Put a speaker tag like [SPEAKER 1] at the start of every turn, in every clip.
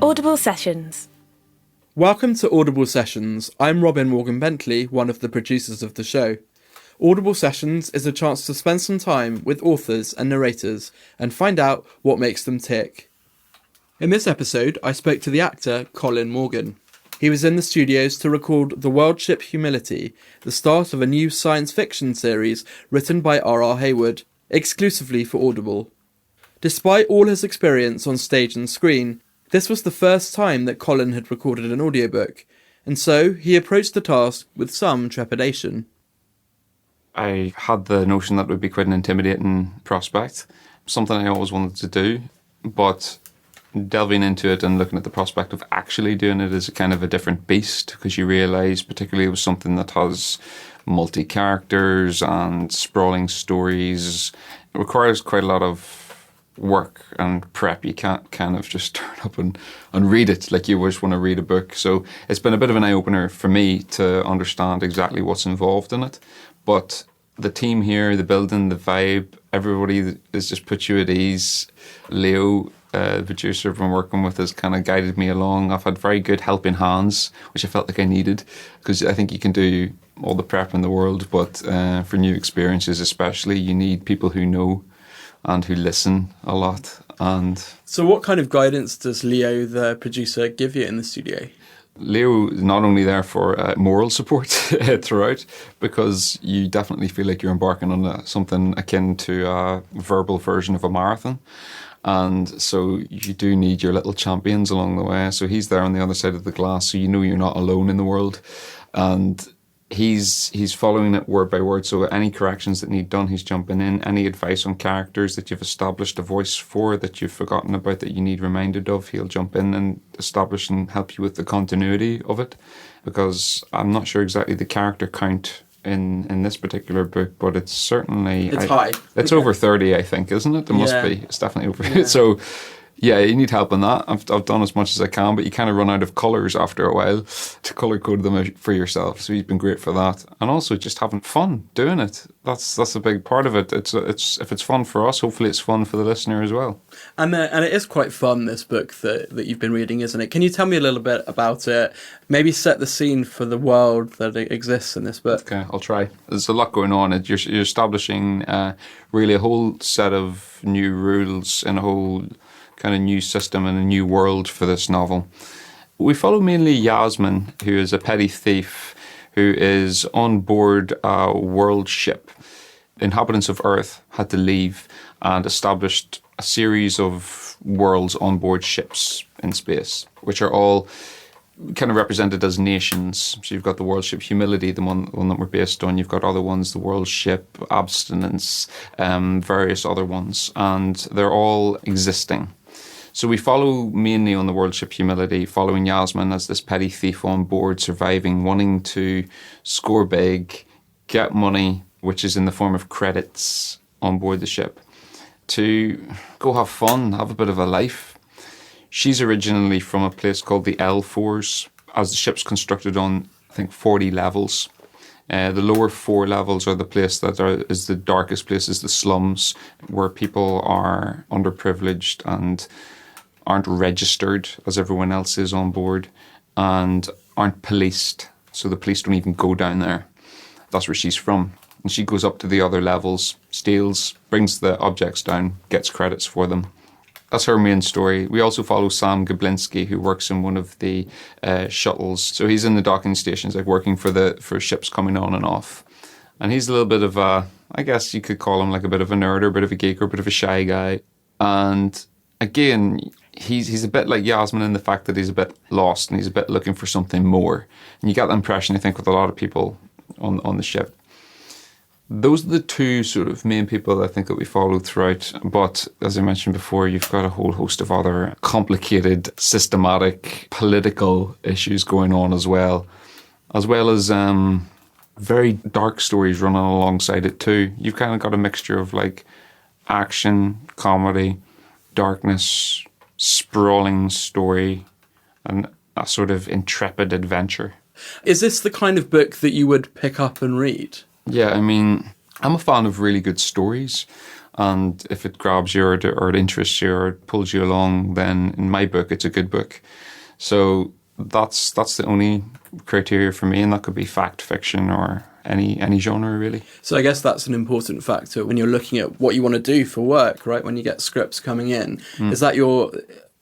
[SPEAKER 1] Audible Sessions.
[SPEAKER 2] Welcome to Audible Sessions. I'm Robin Morgan Bentley, one of the producers of the show. Audible Sessions is a chance to spend some time with authors and narrators and find out what makes them tick. In this episode, I spoke to the actor Colin Morgan. He was in the studios to record The World Ship Humility, the start of a new science fiction series written by R.R. Hayward, exclusively for Audible. Despite all his experience on stage and screen, this was the first time that Colin had recorded an audiobook, and so he approached the task with some trepidation.
[SPEAKER 3] I had the notion that it would be quite an intimidating prospect, something I always wanted to do, but delving into it and looking at the prospect of actually doing it is kind of a different beast, because you realise, particularly with something that has multi-characters and sprawling stories, it requires quite a lot of work and prep. You can't kind of just turn up and read it like you just want to read a book. So it's been a bit of an eye-opener for me to understand exactly what's involved in it. But the team here, the building, the vibe, everybody has just put you at ease. Leo, the producer I've been working with, has kind of guided me along. I've had very good helping hands, which I felt like I needed, because I think you can do all the prep in the world, but for new experiences especially, you need people who know and who listen a lot. And
[SPEAKER 2] so what kind of guidance does Leo, the producer, give you in the studio?
[SPEAKER 3] Leo is not only there for moral support throughout, because you definitely feel like you're embarking on something akin to a verbal version of a marathon. And so you do need your little champions along the way. So he's there on the other side of the glass, so you know you're not alone in the world. And he's following it word by word, so any corrections that need done, he's jumping in. Any advice on characters that you've established a voice for that you've forgotten about that you need reminded of, he'll jump in and establish and help you with the continuity of it, because I'm not sure exactly the character count in this particular book, but it's certainly...
[SPEAKER 2] It's high.
[SPEAKER 3] It's over 30, I think, isn't it? It must be. It's definitely over. Yeah. So... yeah, you need help in that. I've done as much as I can, but you kind of run out of colours after a while to colour code them out for yourself. So he's been great for that, and also just having fun doing it. That's a big part of it. It's if it's fun for us, hopefully it's fun for the listener as well.
[SPEAKER 2] And it is quite fun, this book that you've been reading, isn't it? Can you tell me a little bit about it? Maybe set the scene for the world that exists in this book.
[SPEAKER 3] Okay, I'll try. There's a lot going on. You're establishing really a whole set of new rules and a whole kind of new system and a new world for this novel. We follow mainly Yasmin, who is a petty thief who is on board a world ship. Inhabitants of Earth had to leave and established a series of worlds on board ships in space, which are all kind of represented as nations. So you've got the World Ship Humility, the one that we're based on. You've got other ones, the World Ship Abstinence, various other ones, and they're all existing. So we follow mainly on the World Ship Humility, following Yasmin as this petty thief on board, surviving, wanting to score big, get money, which is in the form of credits on board the ship, to go have fun, have a bit of a life. She's originally from a place called the L4s, as the ship's constructed on, I think, 40 levels. The lower 4 levels are the place that is the darkest places, the slums, where people are underprivileged and aren't registered as everyone else is on board and aren't policed. So the police don't even go down there. That's where she's from. And she goes up to the other levels, steals, brings the objects down, gets credits for them. That's her main story. We also follow Sam Gablinski, who works in one of the shuttles. So he's in the docking stations, like working for ships coming on and off. And he's a little bit of a, I guess you could call him like a bit of a nerd or a bit of a geek or a bit of a shy guy. And again, he's a bit like Yasmin in the fact that he's a bit lost and he's a bit looking for something more. And you get that impression, I think, with a lot of people on the ship. Those are the two sort of main people I think that we follow throughout. But as I mentioned before, you've got a whole host of other complicated, systematic, political issues going on as well as very dark stories running alongside it too. You've kind of got a mixture of like action, comedy, darkness, sprawling story, and a sort of intrepid adventure.
[SPEAKER 2] Is this the kind of book that you would pick up and read?
[SPEAKER 3] Yeah, I mean, I'm a fan of really good stories, And if it grabs you or it interests you or it pulls you along, then in my book, it's a good book. So that's the only criteria for me, and that could be fact, fiction, or any genre really.
[SPEAKER 2] So I guess that's an important factor when you're looking at what you want to do for work, right? When you get scripts coming in, is that your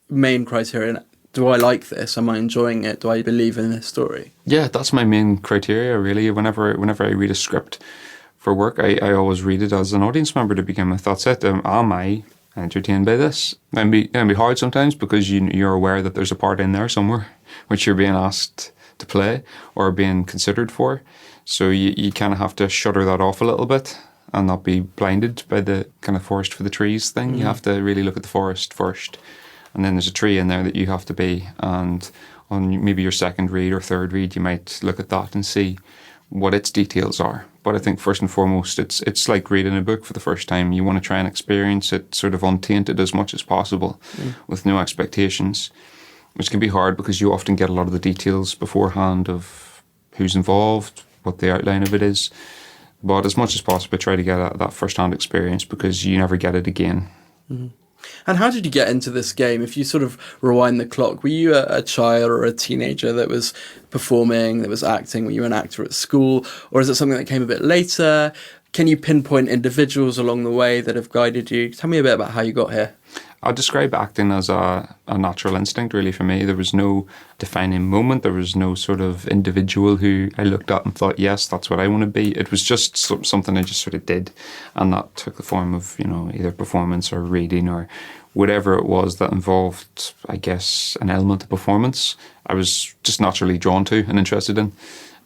[SPEAKER 2] main criterion? Do I like this? Am I enjoying it? Do I believe in this story?
[SPEAKER 3] Yeah, that's my main criteria really. Whenever I read a script for work, I always read it as an audience member to begin with. That's it. Am I entertained by this? It can be hard sometimes because you're aware that there's a part in there somewhere which you're being asked to play or being considered for. So you kind of have to shutter that off a little bit and not be blinded by the kind of forest for the trees thing. You have to really look at the forest first. And then there's a tree in there that you have to be. And on maybe your second read or third read, you might look at that and see what its details are. But I think first and foremost, it's like reading a book for the first time. You want to try and experience it sort of untainted as much as possible with no expectations, which can be hard because you often get a lot of the details beforehand of who's involved, what the outline of it is. But as much as possible, try to get that first-hand experience because you never get it again.
[SPEAKER 2] Mm-hmm. And how did you get into this game? If you sort of rewind the clock, were you a child or a teenager that was performing, that was acting? Were you an actor at school? Or is it something that came a bit later? Can you pinpoint individuals along the way that have guided you? Tell me a bit about how you got here.
[SPEAKER 3] I'd describe acting as a natural instinct, really, for me. There was no defining moment. There was no sort of individual who I looked at and thought, yes, that's what I want to be. It was just something I just sort of did. And that took the form of, either performance or reading or whatever it was that involved, I guess, an element of performance. I was just naturally drawn to and interested in.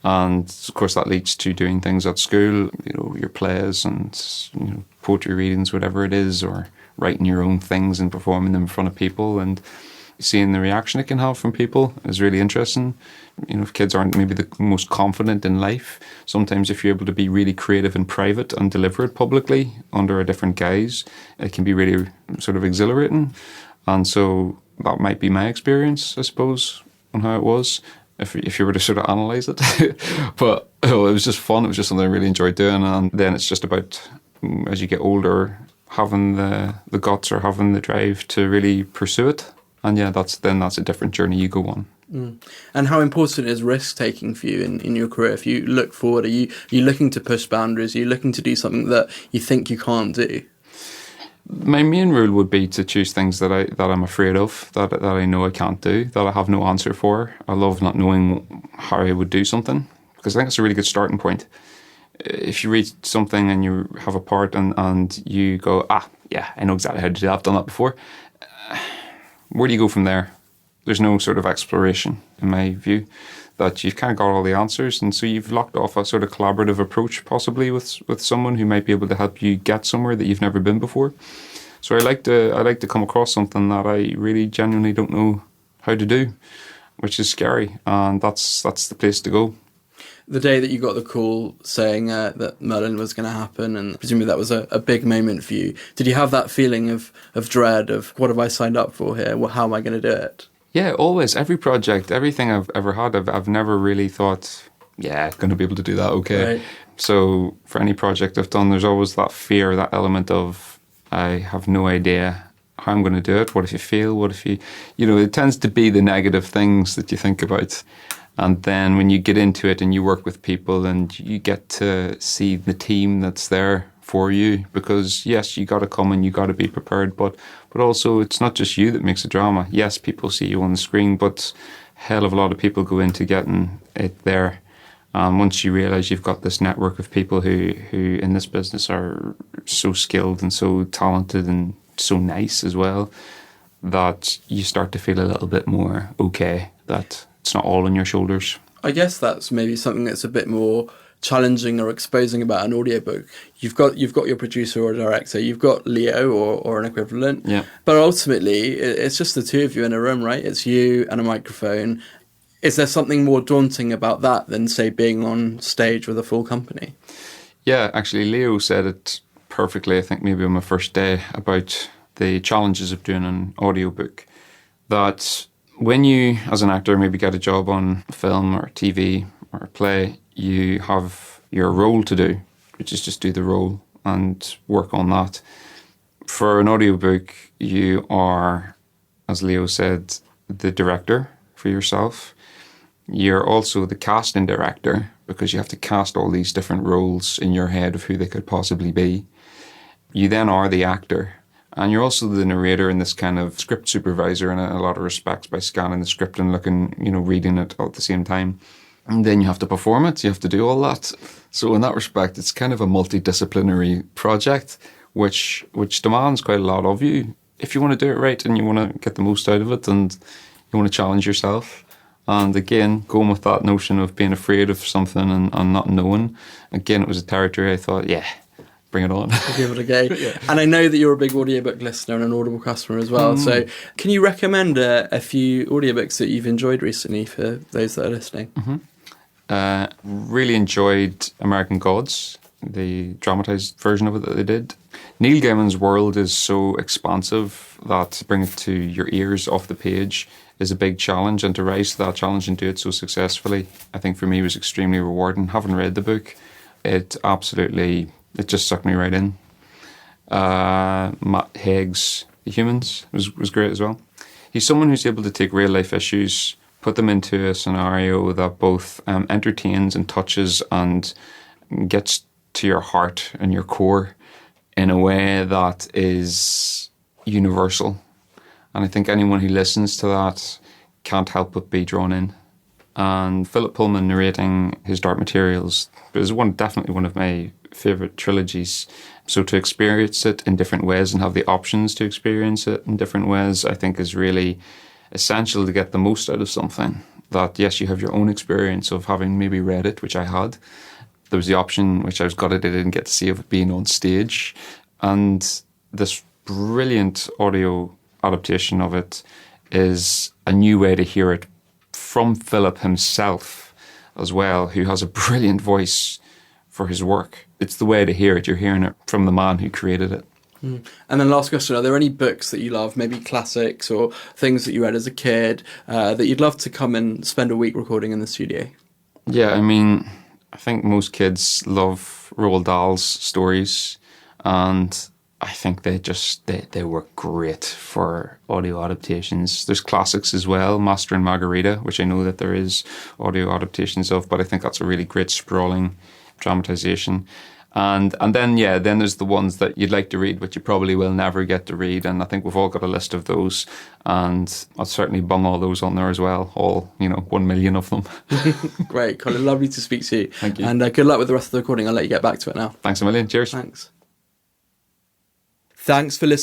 [SPEAKER 3] And of course that leads to doing things at school, your plays and poetry readings, whatever it is, or writing your own things and performing them in front of people and seeing the reaction it can have from people is really interesting. If kids aren't maybe the most confident in life, sometimes if you're able to be really creative in private and deliver it publicly under a different guise, it can be really sort of exhilarating. And so that might be my experience, I suppose, on how it was. If you were to sort of analyse it. But it was just fun. It was just something I really enjoyed doing. And then it's just about, as you get older, having the guts or having the drive to really pursue it. And yeah, that's a different journey you go on.
[SPEAKER 2] And how important is risk-taking for you in your career? If you look forward, are you looking to push boundaries? Are you looking to do something that you think you can't do?
[SPEAKER 3] My main rule would be to choose things that I'm afraid of, that I know I can't do, that I have no answer for. I love not knowing how I would do something, because I think it's a really good starting point. If you read something and you have a part and you go, yeah, I know exactly how to do that, I've done that before. Where do you go from there? There's no sort of exploration, in my view, that you've kind of got all the answers, and so you've locked off a sort of collaborative approach possibly with someone who might be able to help you get somewhere that you've never been before. So I like to come across something that I really genuinely don't know how to do, which is scary, and that's the place to go.
[SPEAKER 2] The day that you got the call saying that Merlin was going to happen, and presumably that was a big moment for you, did you have that feeling of dread of what have I signed up for here? How am I going to do it?
[SPEAKER 3] Yeah, always. Every project, everything I've ever had, I've never really thought, yeah, going to be able to do that, okay. Right. So for any project I've done, there's always that fear, that element of, I have no idea how I'm going to do it. What if you fail? What if it tends to be the negative things that you think about. And then when you get into it and you work with people and you get to see the team that's there for you, because yes, you got to come and you got to be prepared, but also it's not just you that makes a drama. Yes, people see you on the screen, but hell of a lot of people go into getting it there. Once you realise you've got this network of people who in this business are so skilled and so talented and so nice as well, that you start to feel a little bit more okay, that it's not all on your shoulders. I
[SPEAKER 2] guess that's maybe something that's a bit more challenging or exposing about an audiobook. You've got your producer or director, you've got Leo or an equivalent.
[SPEAKER 3] Yeah.
[SPEAKER 2] But ultimately, it's just the two of you in a room, right? It's you and a microphone. Is there something more daunting about that than, say, being on stage with a full company?
[SPEAKER 3] Yeah, actually, Leo said it perfectly, I think maybe on my first day, about the challenges of doing an audiobook. That when you, as an actor, maybe get a job on film or TV or a play, you have your role to do, which is just do the role and work on that. For an audiobook, you are, as Leo said, the director for yourself. You're also the casting director because you have to cast all these different roles in your head of who they could possibly be. You then are the actor. And you're also the narrator and this kind of script supervisor in a lot of respects by scanning the script and looking, reading it all at the same time. And then you have to perform it. You have to do all that. So in that respect, it's kind of a multidisciplinary project, which demands quite a lot of you. If you want to do it right and you want to get the most out of it and you want to challenge yourself. And again, going with that notion of being afraid of something and not knowing, again, it was a territory I thought, yeah, bring it on.
[SPEAKER 2] Give it a go. Yeah. And I know that you're a big audiobook listener and an Audible customer as well. So can you recommend a few audiobooks that you've enjoyed recently for those that are listening?
[SPEAKER 3] Really enjoyed American Gods, the dramatised version of it that they did. Neil Gaiman's world is so expansive that to bring it to your ears off the page is a big challenge, and to rise to that challenge and do it so successfully, I think for me was extremely rewarding. Having read the book, it just sucked me right in. Matt Haig's The Humans was great as well. He's someone who's able to take real life issues, put them into a scenario that both entertains and touches and gets to your heart and your core in a way that is universal. And I think anyone who listens to that can't help but be drawn in. And Philip Pullman narrating his Dark Materials is definitely one of my favourite trilogies. So to experience it in different ways and have the options to experience it in different ways, I think is really essential to get the most out of something. That yes, you have your own experience of having maybe read it, which I had. There was the option, which I was gutted I didn't get to see, of it being on stage. And this brilliant audio adaptation of it is a new way to hear it from Philip himself as well, who has a brilliant voice for his work. It's the way to hear it. You're hearing it from the man who created it.
[SPEAKER 2] And then last question, are there any books that you love, maybe classics or things that you read as a kid, that you'd love to come and spend a week recording in the studio?
[SPEAKER 3] Yeah, I mean, I think most kids love Roald Dahl's stories, and I think they work great for audio adaptations. There's classics as well, Master and Margarita, which I know that there is audio adaptations of, but I think that's a really great sprawling dramatization. And then there's the ones that you'd like to read, but you probably will never get to read. And I think we've all got a list of those. And I'll certainly bung all those on there as well. All, 1 million of them.
[SPEAKER 2] Great, Colin. Lovely to speak to you.
[SPEAKER 3] Thank you.
[SPEAKER 2] And good luck with the rest of the recording. I'll let you get back to it now.
[SPEAKER 3] Thanks a million. Cheers.
[SPEAKER 2] Thanks for listening.